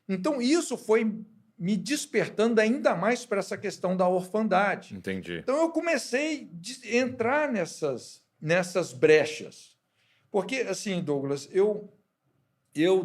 Então, isso foi me despertando ainda mais para essa questão da orfandade. Entendi. Então, eu comecei a entrar nessas brechas. Porque, assim, Douglas, eu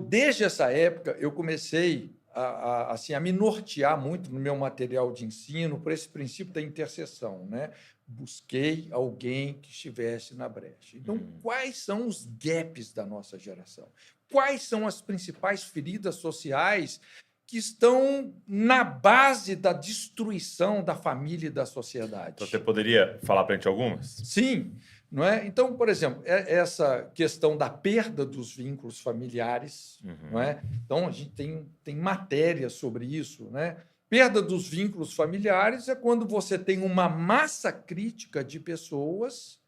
desde essa época, eu comecei a me nortear muito no meu material de ensino por esse princípio da interseção, né? Busquei alguém que estivesse na brecha. Então, quais são os gaps da nossa geração? Quais são as principais feridas sociais que estão na base da destruição da família e da sociedade? Então, você poderia falar para a gente algumas? Sim, não é? Então, por exemplo, essa questão da perda dos vínculos familiares, não é? Então, a gente tem matéria sobre isso, né? Perda dos vínculos familiares é quando você tem uma massa crítica de pessoas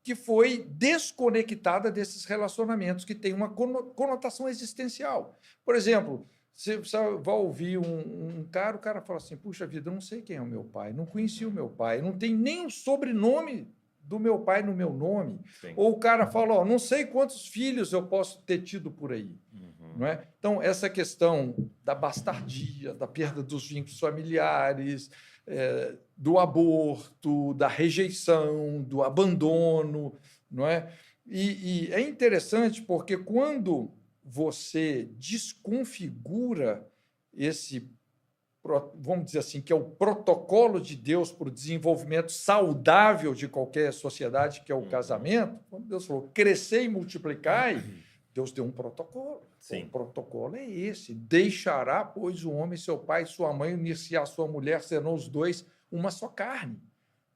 que foi desconectada desses relacionamentos, que tem uma conotação existencial. Por exemplo, você vai ouvir um cara, o cara fala assim, puxa vida, eu não sei quem é o meu pai, não conheci o meu pai, não tem nem o sobrenome do meu pai no meu nome. Sim. Ou o cara fala, não sei quantos filhos eu posso ter tido por aí. Não é? Então, essa questão da bastardia, da perda dos vínculos familiares, do aborto, da rejeição, do abandono, não é? E é interessante porque quando você desconfigura esse, vamos dizer assim, que é o protocolo de Deus para o desenvolvimento saudável de qualquer sociedade, que é o casamento, quando Deus falou, crescer e multiplicar, Deus deu um protocolo. Sim. O protocolo é esse, deixará, pois, o homem, seu pai e sua mãe, unir-se à sua mulher, serão os dois uma só carne.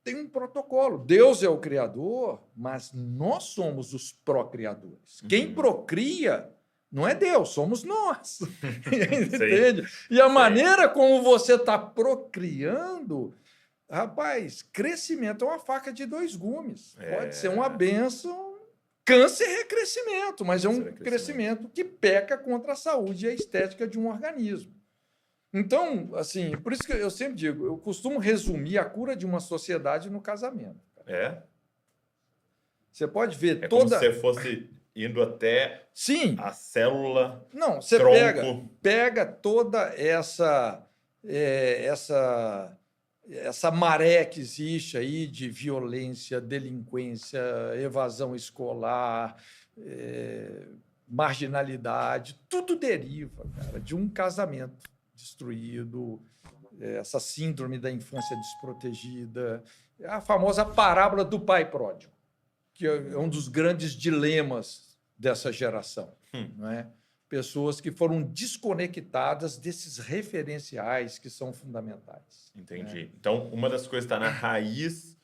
Tem um protocolo. Deus é o criador, mas nós somos os procriadores. Quem procria não é Deus, somos nós. Entende? E a maneira como você está procriando, rapaz, crescimento é uma faca de dois gumes. Pode ser uma bênção. Câncer é crescimento, mas é um crescimento que peca contra a saúde e a estética de um organismo. Então, assim, por isso que eu sempre digo, eu costumo resumir a cura de uma sociedade no casamento. Você pode ver como se você fosse indo até a célula. Não, você tronco. pega toda essa maré que existe aí de violência, delinquência, evasão escolar, marginalidade, tudo deriva, cara, de um casamento destruído, essa síndrome da infância desprotegida, a famosa parábola do pai pródigo, que é um dos grandes dilemas dessa geração, não é? Pessoas que foram desconectadas desses referenciais que são fundamentais. Entendi. Então, uma das coisas que está na raiz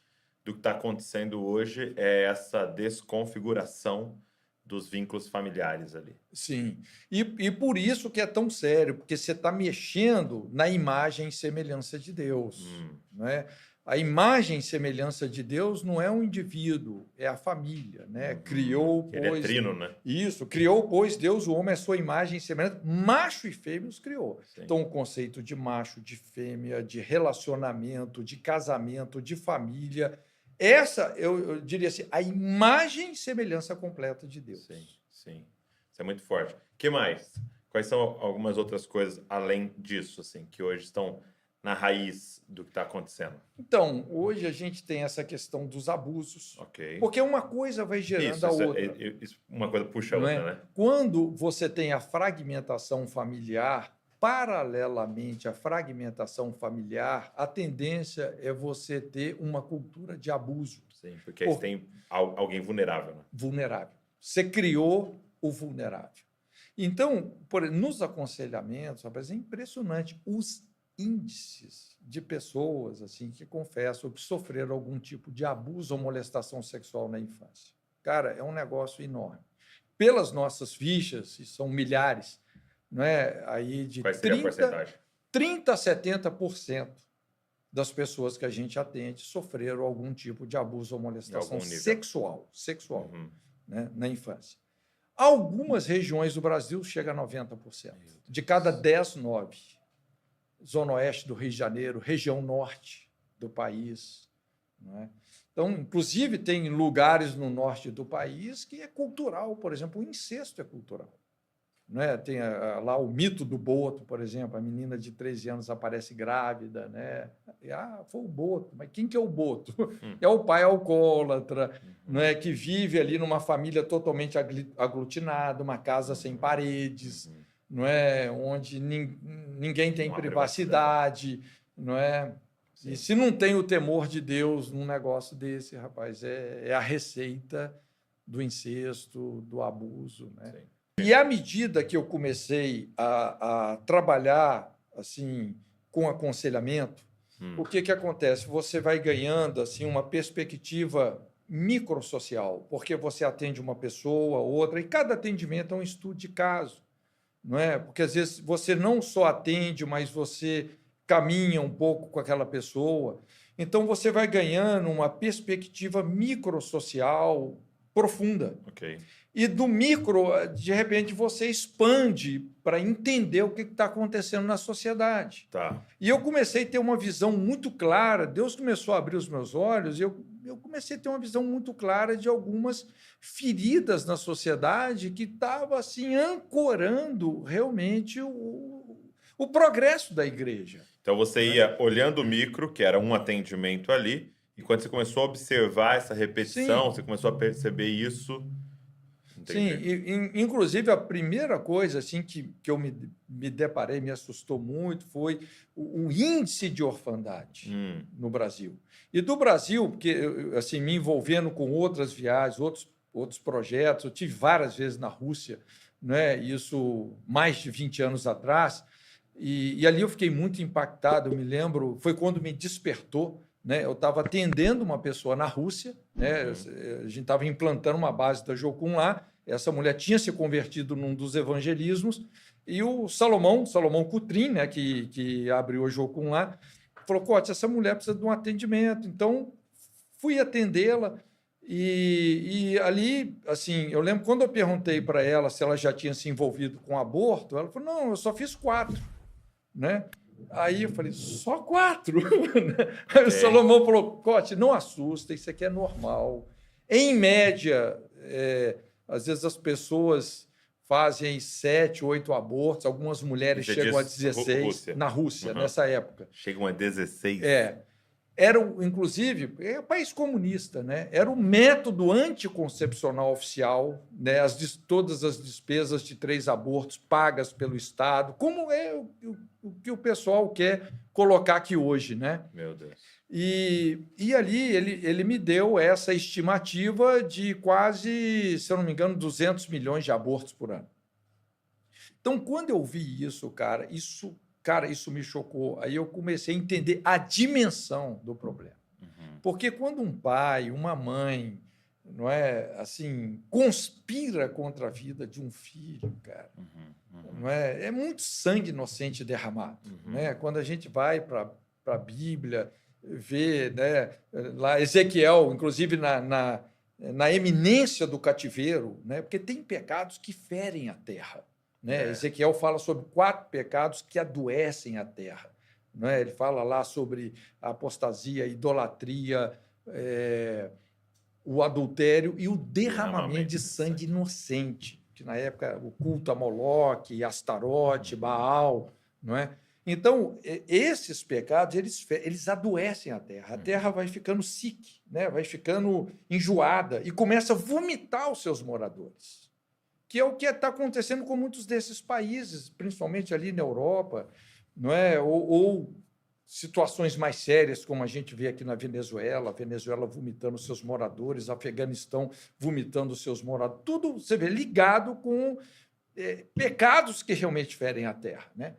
do que está acontecendo hoje é essa desconfiguração dos vínculos familiares ali. Sim. E por isso que é tão sério, porque você está mexendo na imagem e semelhança de Deus. Não é? A imagem e semelhança de Deus não é um indivíduo, é a família, né? Criou, pois... Ele é trino, né? Isso, criou, pois, Deus, o homem, a sua imagem e semelhança, macho e fêmea os criou. Sim. Então, o conceito de macho, de fêmea, de relacionamento, de casamento, de família, essa, eu diria assim, a imagem e semelhança completa de Deus. Sim, sim. Isso é muito forte. O que mais? Quais são algumas outras coisas além disso, assim, que hoje estão na raiz do que está acontecendo? Então, hoje a gente tem essa questão dos abusos, porque uma coisa vai gerando a outra. Uma coisa puxa a outra, né? Quando você tem a fragmentação familiar, paralelamente à fragmentação familiar, a tendência é você ter uma cultura de abuso. Sim, porque aí você tem alguém vulnerável, né? Vulnerável. Você criou o vulnerável. Então, nos aconselhamentos, rapaz, é impressionante os índices de pessoas assim que confessam que sofreram algum tipo de abuso ou molestação sexual na infância. Cara, é um negócio enorme. Pelas nossas fichas, e são milhares, não é? Aí de 30 a 70% das pessoas que a gente atende sofreram algum tipo de abuso ou molestação sexual, né, na infância. Algumas regiões do Brasil chega a 90%. De cada 10, 9. Zona Oeste do Rio de Janeiro, região norte do país. Não é? Então, inclusive, tem lugares no norte do país que é cultural. Por exemplo, o incesto é cultural. né? Tem lá o mito do Boto, por exemplo, a menina de 13 anos aparece grávida, né? Foi o Boto, mas quem que é o Boto? É o pai alcoólatra, né? Que vive ali numa família totalmente aglutinada, uma casa sem paredes, não é? Onde ninguém tem privacidade, não é? E se não tem o temor de Deus num negócio desse, rapaz, é a receita do incesto, do abuso, né? Sim. E à medida que eu comecei a trabalhar assim com aconselhamento, o que acontece? Você vai ganhando assim uma perspectiva microsocial, porque você atende uma pessoa, outra, e cada atendimento é um estudo de caso, não é? Porque às vezes você não só atende, mas você caminha um pouco com aquela pessoa. Então você vai ganhando uma perspectiva microsocial profunda. Okay. E do micro, de repente, você expande para entender o que está acontecendo na sociedade. Tá. E eu comecei a ter uma visão muito clara, Deus começou a abrir os meus olhos, e eu comecei a ter uma visão muito clara de algumas feridas na sociedade que estavam assim, ancorando realmente o progresso da igreja. Então, você ia olhando o micro, que era um atendimento ali, e quando você começou a observar essa repetição, sim, você começou a perceber isso... Entendi. Sim, inclusive a primeira coisa assim que eu me deparei, me assustou muito, foi o índice de orfandade no Brasil. E do Brasil, porque assim, me envolvendo com outras viagens, outros projetos, eu tive várias vezes na Rússia, né? Isso mais de 20 anos atrás, e ali eu fiquei muito impactado, eu me lembro, foi quando me despertou, né? Eu estava atendendo uma pessoa na Rússia, né? A gente estava implantando uma base da Jocum lá, essa mulher tinha se convertido num dos evangelismos, e o Salomão Cutrim, né, que abriu a Jocum lá, falou, Cote, essa mulher precisa de um atendimento. Então, fui atendê-la, e ali, assim, eu lembro quando eu perguntei para ela se ela já tinha se envolvido com aborto, ela falou, não, eu só fiz 4, né? Aí eu falei, só 4? Aí o Salomão falou, Cote, não assusta, isso aqui é normal. Em média, às vezes as pessoas fazem 7, 8 abortos, algumas mulheres chegam a 16, Rússia. Na Rússia, nessa época. Chegam a 16. Era, inclusive, é um país comunista, né? Era o método anticoncepcional oficial, né? Todas as despesas de 3 abortos pagas pelo Estado, como é o que o pessoal quer colocar aqui hoje, né? Meu Deus. E ali ele me deu essa estimativa de quase, se eu não me engano, 200 milhões de abortos por ano. Então, quando eu vi isso, isso me chocou. Aí eu comecei a entender a dimensão do problema. Porque quando um pai, uma mãe, não é assim, conspira contra a vida de um filho, cara, não é muito sangue inocente derramado. Né? Quando a gente vai para a Bíblia, vê, né, lá Ezequiel, inclusive na eminência do cativeiro, né, porque tem pecados que ferem a terra. Né? Ezequiel fala sobre 4 pecados que adoecem a terra. Né? Ele fala lá sobre a apostasia, a idolatria, o adultério e o derramamento de sangue inocente, que na época o culto a Moloque, Astarote, Baal, não é? Então, esses pecados, eles adoecem a terra vai ficando sick, né? Vai ficando enjoada e começa a vomitar os seus moradores, que é o que está acontecendo com muitos desses países, principalmente ali na Europa, não é? Ou situações mais sérias, como a gente vê aqui na Venezuela, a Venezuela vomitando seus moradores, Afeganistão vomitando seus moradores, tudo, você vê, ligado com pecados que realmente ferem a terra, né?